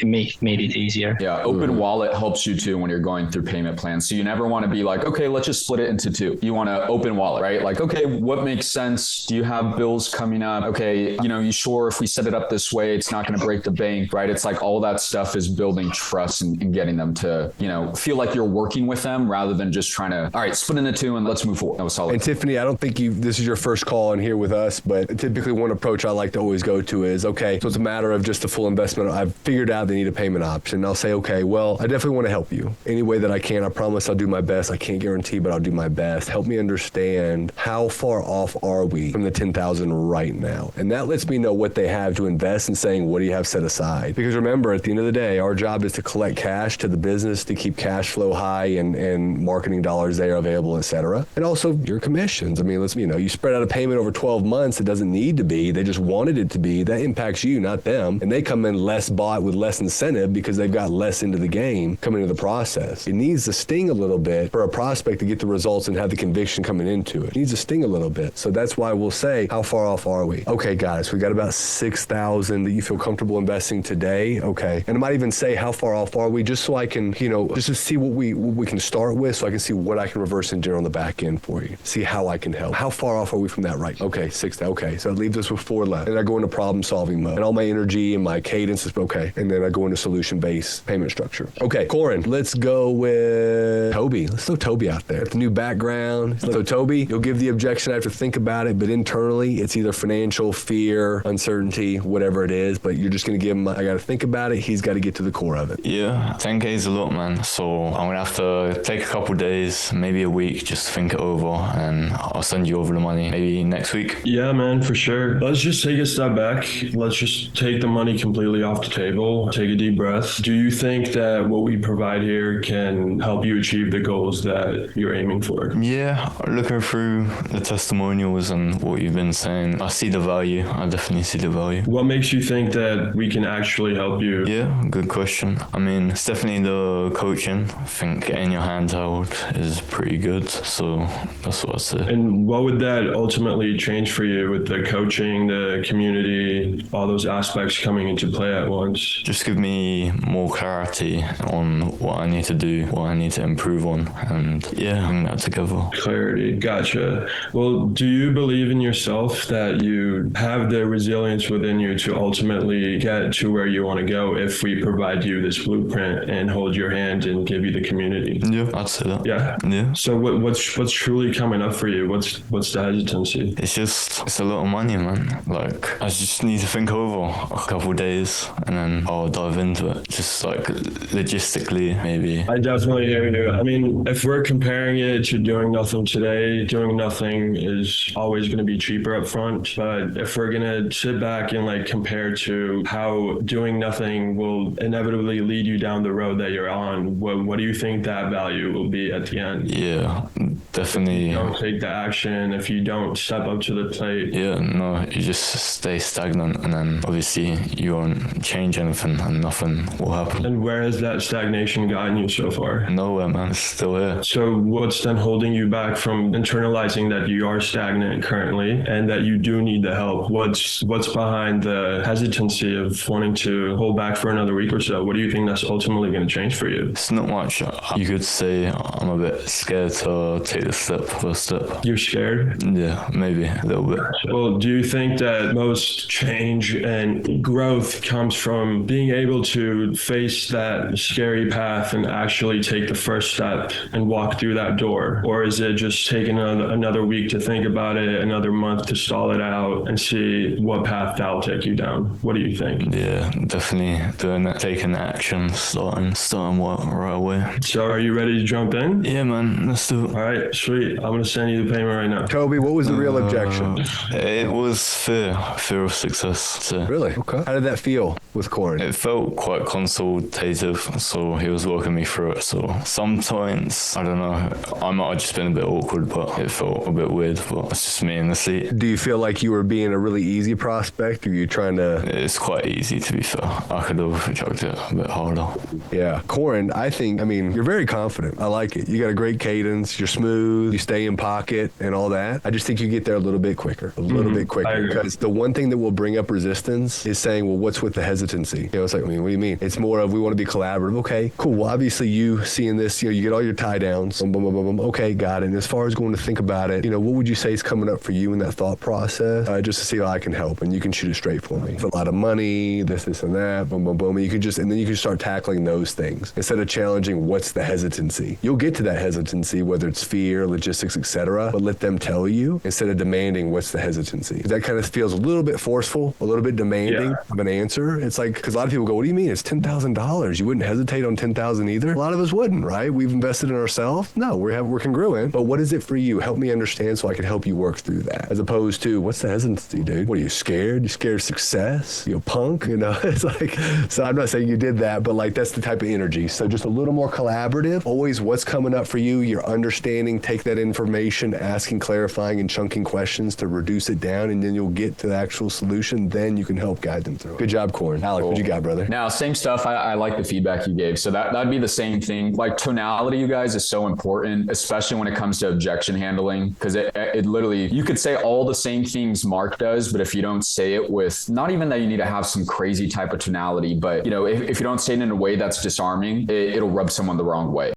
made it easier. Yeah, open wallet helps you too when you're going through payment plans. So you never want to be like, okay, let's just split it into 2. You want to open wallet, right? Like, okay, what makes sense? Do you have bills coming up? Okay, you sure if we set it up this way, it's not going to break the bank, right? It's like all that stuff is building trust and getting them to, feel like you're working with them rather than just trying to, all right, split into 2 and let's move forward. That was solid. And Tiffany, I don't think this is your first call in here with us, but typically one approach I like to always go to is, okay, so it's a matter of just the full investment. I've figured out they need a payment option. And I'll say, okay, well, I definitely want to help you any way that I can. I promise I'll do my best. I can't guarantee, but I'll do my best. Help me understand how far off are we from the 10,000 right now? And that lets me know what they have to invest in saying, what do you have set aside? Because remember, at the end of the day, our job is to collect cash to the business to keep cash flow high and marketing dollars there available, et cetera. And also your commissions. I mean, you spread out a payment over 12 months. It doesn't need to be. They just wanted it to be. That impacts you, not them. And they come in less bought with less incentive because they've got less into the game coming into the process. It needs to sting a little bit for a prospect to get the results and have the conviction coming into it. It needs to sting a little bit. So that's why we'll say, how far off are we? Okay, guys, we got about 6,000 that you feel comfortable investing today. Okay. And I might even say, how far off are we? Just so I can, just to see what we can start with so I can see what I can reverse engineer on the back end for you. See how I can help. How far off are we from that right? Okay, 6,000. Okay. So it leaves us with 4 left. And I go into problem solving mode. And all my energy and my cadence is okay. And then I go into solution-based payment structure. Okay, Corin, let's go with Toby. Let's throw Toby out there. The new background. So Toby, you'll give the objection. I have to think about it, but internally it's either financial, fear, uncertainty, whatever it is, but you're just going to give him, I got to think about it. He's got to get to the core of it. Yeah, 10K is a lot, man. So I'm going to have to take a couple days, maybe a week, just to think it over, and I'll send you over the money maybe next week. Yeah, man, for sure. Let's just take a step back. Let's just take the money completely off the table. Take a deep breath. Do you think that what we provide here can help you achieve the goals that you're aiming for? Yeah, looking through the testimonials and what you've been saying, I see the value. I definitely see the value. What makes you think that we can actually help you? Yeah, good question. I mean, it's definitely the coaching. I think getting your hand held is pretty good. So that's what I say. And what would that ultimately change for you with the coaching, the community, all those aspects coming into play at once? Just give me more clarity on what I need to do, what I need to improve on, and bring that together. Clarity, gotcha. Well, do you believe in yourself that you have the resilience within you to ultimately get to where you want to go if we provide you this blueprint and hold your hand and give you the community? Yeah, I'd say that. Yeah. So what's truly coming up for you? What's the hesitancy? It's a lot of money, man. Like, I just need to think over a couple of days and then I'll dive into it. Just like logistically, maybe. I definitely hear you. I mean, if we're comparing it to doing nothing today, doing nothing is always going to be cheaper up front. But if we're going to sit back and like compare to how doing nothing will inevitably lead you down the road that you're on, what do you think that value will be at the end? Yeah, definitely. If you don't take the action, if you don't step up to the plate. Yeah, no, you just stay stagnant and then obviously you won't change anything and nothing will happen. And where has that stagnation gotten you so far? Nowhere, man. It's still here. So what's then holding you back from internalizing that you are stagnant currently and that you do need the help? What's behind the hesitancy of wanting to hold back for another week or so? What do you think that's ultimately going to change for you? It's not much. You could say I'm a bit scared to take the first step. You're scared? Yeah, maybe a little bit. Well, do you think that most change and growth comes from being able to face that scary path and actually take the first step and walk through that door? Or is it just taking another week to think about it, another month to stall it out and see what path that'll take you down? What do you think? Yeah, definitely doing that, taking action, starting work right away. So are you ready to jump in? Yeah, man, let's do it. All right, sweet. I'm going to send you the payment right now. Toby, what was the real objection? It was fear of success. So. Really? Okay. How did that feel with Corin? It felt quite consultative, so he was walking me through it. So sometimes, I don't know, I might have just been a bit awkward, but it felt a bit weird, but it's just me in the seat. Do you feel like you were being a really easy prospect, or you trying to... It's quite easy, to be fair. I could have chucked it a bit harder. Yeah. Corin, you're very confident. I like it. You got a great cadence, you're smooth, you stay in pocket and all that. I just think you get there a little bit quicker, because the one thing that will bring up resistance is saying, well, what's with the hesitancy? It's like, what do you mean? It's more of, we want to be collaborative. Okay, cool. Well, obviously you seeing this, you get all your tie downs. Boom, boom, boom, boom, boom. Okay, got it. And as far as going to think about it, what would you say is coming up for you in that thought process? Just to see how I can help, and you can shoot it straight for me. For a lot of money, this and that, boom, boom, boom. And then you can start tackling those things instead of challenging what's the hesitancy. You'll get to that hesitancy, whether it's fear, logistics, etc. But let them tell you instead of demanding what's the hesitancy. That kind of feels a little bit forceful, a little bit demanding of an answer. It's like, because a lot of people go, what do you mean? It's $10,000. You wouldn't hesitate on $10,000 either? A lot of us wouldn't, right? We've invested in ourselves. No, we're congruent. But what is it for you? Help me understand so I can help you work through that. As opposed to, what's the hesitancy, dude? What are you scared? You scared of success? You a punk? It's like, so I'm not saying you did that, but like, that's the type of energy. So just a little more collaborative. Always what's coming up for you, your understanding, take that information, asking, clarifying, and chunking questions to reduce it down, and then you'll get to the actual solution. Then you can help guide them through it. Good job, Corin. Alex, what you got, brother? Now, same stuff. I like the feedback you gave. So that'd be the same thing. Like, tonality, you guys, is so important, especially when it comes to objection handling, because it literally, you could say all the same things Mark does, but if you don't say it with, not even that you need to have some crazy type of tonality, but if you don't say it in a way that's disarming, it'll rub someone the wrong way.